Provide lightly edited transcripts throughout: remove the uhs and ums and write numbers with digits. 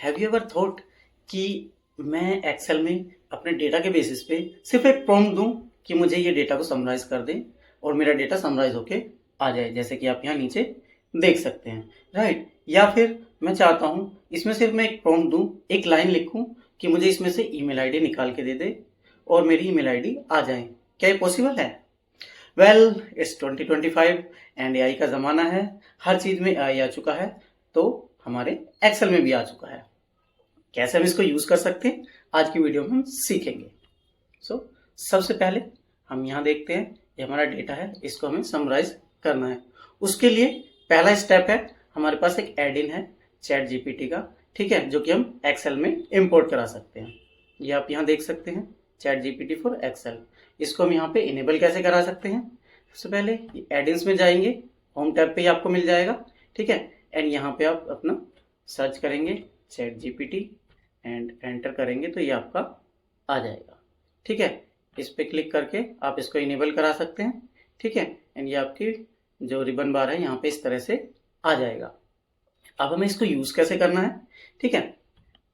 Have you ever thought कि मैं Excel में अपने डेटा के बेसिस पे सिर्फ एक प्रॉम्प्ट दूं कि मुझे ये डेटा को समराइज कर दे और मेरा डेटा समराइज होके आ जाए, जैसे कि आप यहाँ नीचे देख सकते हैं, राइट। या फिर मैं चाहता हूँ इसमें सिर्फ मैं एक प्रॉम्प्ट दूं, एक लाइन लिखूं कि मुझे इसमें से ईमेल आईडी निकाल के दे दे और मेरी ईमेल आईडी आ जाए। क्या ये पॉसिबल है? वेल, इट्स 2025 एंड एआई का ज़माना है। हर चीज़ में एआई आ चुका है, तो हमारे एक्सेल में भी आ चुका है। कैसे हम इसको यूज़ कर सकते हैं आज की वीडियो में हम सीखेंगे। सबसे पहले हम यहाँ देखते हैं, ये हमारा डेटा है, इसको हमें समराइज करना है। उसके लिए पहला स्टेप है, हमारे पास एक एड इन है चैट जीपीटी का, ठीक है, जो कि हम एक्सेल में इंपोर्ट करा सकते हैं। ये आप यहाँ देख सकते हैं, चैट जीपीटी फॉर एक्सेल। इसको हम यहाँ पे इनेबल कैसे करा सकते हैं? सबसे पहले एडिंस में जाएंगे, होम टैब पे ही आपको मिल जाएगा, ठीक है। एंड यहाँ पे आप अपना सर्च करेंगे चैट जीपीटी एंड एंटर करेंगे तो ये आपका आ जाएगा, ठीक है। इस पे क्लिक करके आप इसको इनेबल करा सकते हैं, ठीक है। एंड ये आपकी जो रिबन बार है यहाँ पे इस तरह से आ जाएगा। अब हमें इसको यूज़ कैसे करना है, ठीक है,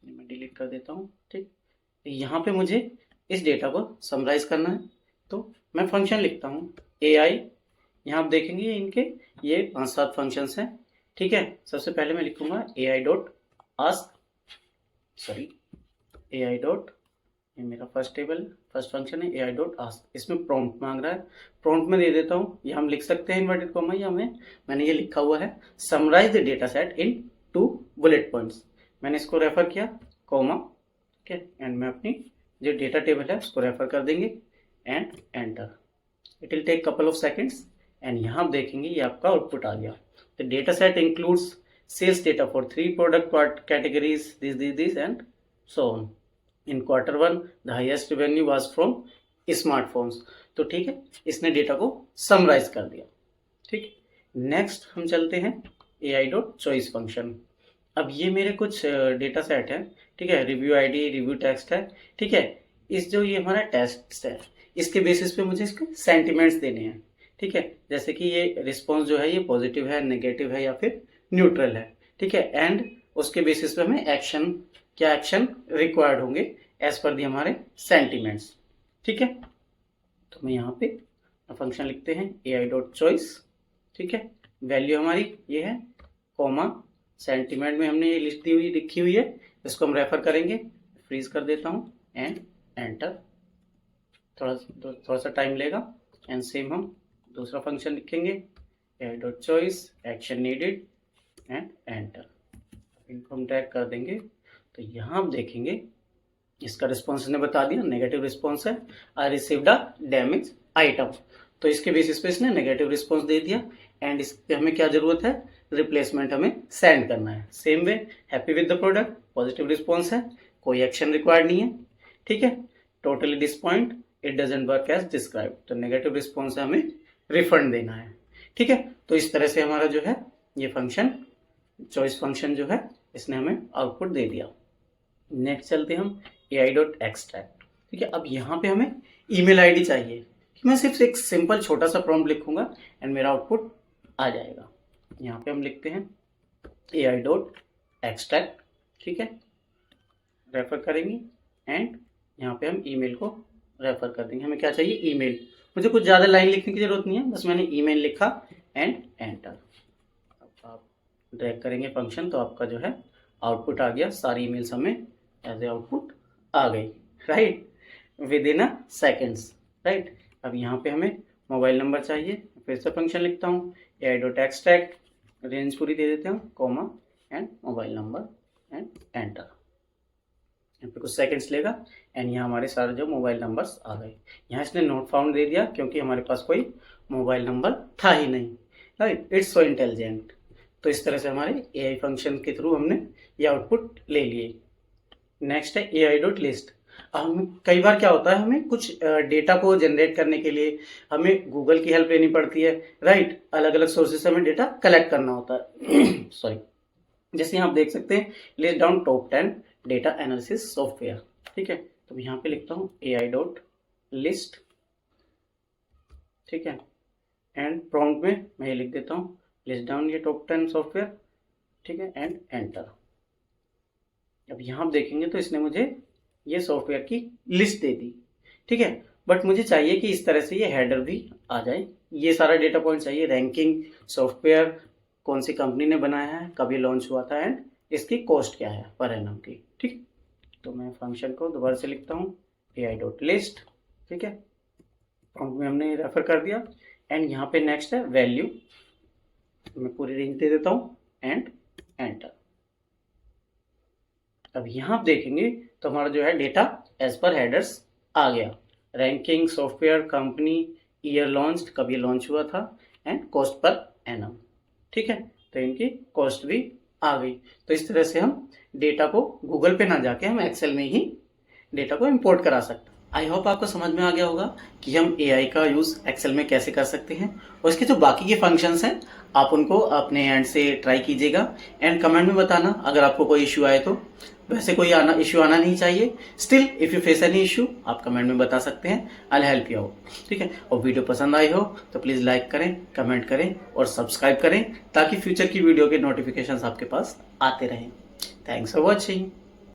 मैं डिलीट कर देता हूँ, ठीक। यहाँ पे मुझे इस डेटा को समराइज करना है, तो मैं फंक्शन लिखता हूँ AI। यहाँ आप देखेंगे इनके ये 5-7 फंक्शंस हैं, ठीक है। सबसे पहले मैं लिखूंगा AI dot ask, sorry AI dot, ये मेरा फर्स्ट फंक्शन है AI डॉट आस्क। इसमें प्रॉम्प्ट मांग रहा है, प्रॉम्प्ट में दे देता हूँ, ये हम लिख सकते हैं इन्वर्टेड कॉमा, या मैंने ये लिखा हुआ है summarise the data set in 2 bullet points. मैंने इसको रेफर किया कॉमा, ठीक है। एंड मैं अपनी जो डेटा टेबल है उसको रेफर कर देंगे and enter. It will take couple of seconds and यहाँ आप देखेंगे ये आपका आउटपुट आ गया। The data set includes sales data for 3 product categories, this and so on. In Q1 the highest revenue was from smartphones. तो ठीक है, इसने डेटा को समराइज कर दिया, ठीक। नेक्स्ट हम चलते हैं AI डॉट चॉइस फंक्शन। अब ये मेरे कुछ डेटा सेट है, ठीक है, रिव्यू आईडी, रिव्यू टेक्स्ट है, ठीक है। इस जो ये हमारा टेक्स्ट है, इसके बेसिस पे मुझे इसके सेंटिमेंट्स देने हैं, ठीक है। जैसे कि ये रिस्पॉन्स जो है ये पॉजिटिव है, नेगेटिव है या फिर न्यूट्रल है, ठीक है। एंड उसके बेसिस पे हमें क्या एक्शन रिक्वायर्ड होंगे एज पर दी हमारे सेंटिमेंट्स, ठीक है। तो मैं यहाँ पे फंक्शन लिखते हैं AI डॉट चॉइस, ठीक है। वैल्यू हमारी ये है कॉमा, सेंटिमेंट में हमने ये लिखी हुई है, इसको हम रेफर करेंगे, फ्रीज कर देता हूँ एंड एंटर। थोड़ा सा टाइम लेगा। एंड सेम हम दूसरा फंक्शन लिखेंगे AI dot choice action needed and enter. इनको हम टैग कर देंगे, तो यहाँ आप देखेंगे इसका रिस्पॉन्स ने बता दिया, नेगेटिव रिस्पॉन्स है, I received a damage item. तो इसके बेसिस पे इसने नेगेटिव रिस्पॉन्स दे दिया एंड इस पे हमें क्या जरूरत है, रिप्लेसमेंट हमें सेंड करना है। Same way happy with the product, positive response है, कोई एक्शन रिक्वायर्ड नहीं है, ठीक है। Totally disappoint, it doesn't work as describe, तो नेगेटिव रिस्पॉन्स है, हमें रिफंड देना है, ठीक है। तो इस तरह से हमारा जो है ये फंक्शन चॉइस फंक्शन जो है इसने हमें आउटपुट दे दिया। नेक्स्ट चलते हैं हम AI डॉट एक्सट्रैक्ट, ठीक है। अब यहाँ पे हमें ईमेल आईडी चाहिए, मैं सिर्फ एक सिंपल छोटा सा प्रॉम्प्ट लिखूंगा एंड मेरा आउटपुट आ जाएगा। यहाँ पे हम लिखते हैं AI डॉट एक्सट्रैक्ट, ठीक है, रेफर करेंगे एंड यहाँ पे हम ईमेल को रेफर कर देंगे। हमें क्या चाहिए, ईमेल। मुझे कुछ ज़्यादा लाइन लिखने की जरूरत नहीं है, बस मैंने ईमेल लिखा एंड एंटर। अब आप ड्रैग करेंगे फंक्शन तो आपका जो है आउटपुट आ गया, सारी ईमेल्स हमें एज ए आउटपुट आ गई, right, with in a seconds, right. अब यहाँ पे हमें मोबाइल नंबर चाहिए, फिर से फंक्शन लिखता हूँ AI डॉट एक्सट्रैक्ट, रेंज पूरी दे देते हैं comma and mobile number and enter. यहाँ पे कुछ सेकंड्स लेगा एंड यहाँ हमारे सारे जो मोबाइल नंबर्स आ गए। यहाँ इसने नोट फाउंड दे दिया क्योंकि हमारे पास कोई मोबाइल नंबर था ही नहीं, राइट। It's so intelligent. तो इस तरह से हमारे AI फंक्शन के थ्रू हमने ये आउटपुट ले लिए। नेक्स्ट है AI डॉट लिस्ट। हम कई बार क्या होता है, हमें कुछ डेटा को जनरेट करने के लिए हमें गूगल की हेल्प लेनी पड़ती है, राइट। अलग अलग सोर्सेज से हमें डेटा कलेक्ट करना होता है सॉरी। जैसे यहाँ आप देख सकते हैं list down top 10 data analysis software, ठीक है। तो मैं यहाँ पे लिखता हूँ AI डॉट लिस्ट, ठीक है। एंड प्रॉम्प्ट में मैं ये लिख देता हूँ लिस्ट डाउन ये टॉप 10 सॉफ्टवेयर, ठीक है, एंड एंटर। अब यहाँ आप देखेंगे तो इसने मुझे ये सॉफ्टवेयर की लिस्ट दे दी, ठीक है। बट मुझे चाहिए कि इस तरह से ये हेडर भी आ जाए, ये सारा डेटा पॉइंट चाहिए, रैंकिंग, सॉफ्टवेयर कौन सी कंपनी ने बनाया है, कभी लॉन्च हुआ था, एंड इसकी कॉस्ट क्या है पर एनम की, ठीक। तो मैं फंक्शन को दोबारा से लिखता हूँ ai.list, ठीक है। प्रॉम्प्ट में हमने रेफर कर दिया, एंड यहाँ पे नेक्स्ट है वैल्यू, मैं पूरी रेंज दे देता हूँ एंड एंटर। अब यहाँ आप देखेंगे तो हमारा जो है डेटा एज पर हेडर्स आ गया, ranking, software, company, year launched, कभी लॉन्च हुआ था, एंड कॉस्ट पर एनम, ठीक है। तो इनकी कॉस्ट भी आ गई। तो इस तरह से हम डेटा को गूगल पे ना जाके हम एक्सेल में ही डेटा को इंपोर्ट करा सकते हैं। आई होप आपको समझ में आ गया होगा कि हम एआई का यूज़ एक्सेल में कैसे कर सकते हैं, और इसके जो बाकी के फंक्शंस हैं आप उनको अपने एंड से ट्राई कीजिएगा, एंड कमेंट में बताना अगर आपको कोई इश्यू आए तो। वैसे कोई इश्यू आना नहीं चाहिए, still if you face any issue आप कमेंट में बता सकते हैं, I will help you out, ठीक है। और वीडियो पसंद आई हो तो प्लीज़ लाइक करें, कमेंट करें और सब्सक्राइब करें, ताकि फ्यूचर की वीडियो के नोटिफिकेशंस आपके पास आते रहें। Thanks for watching.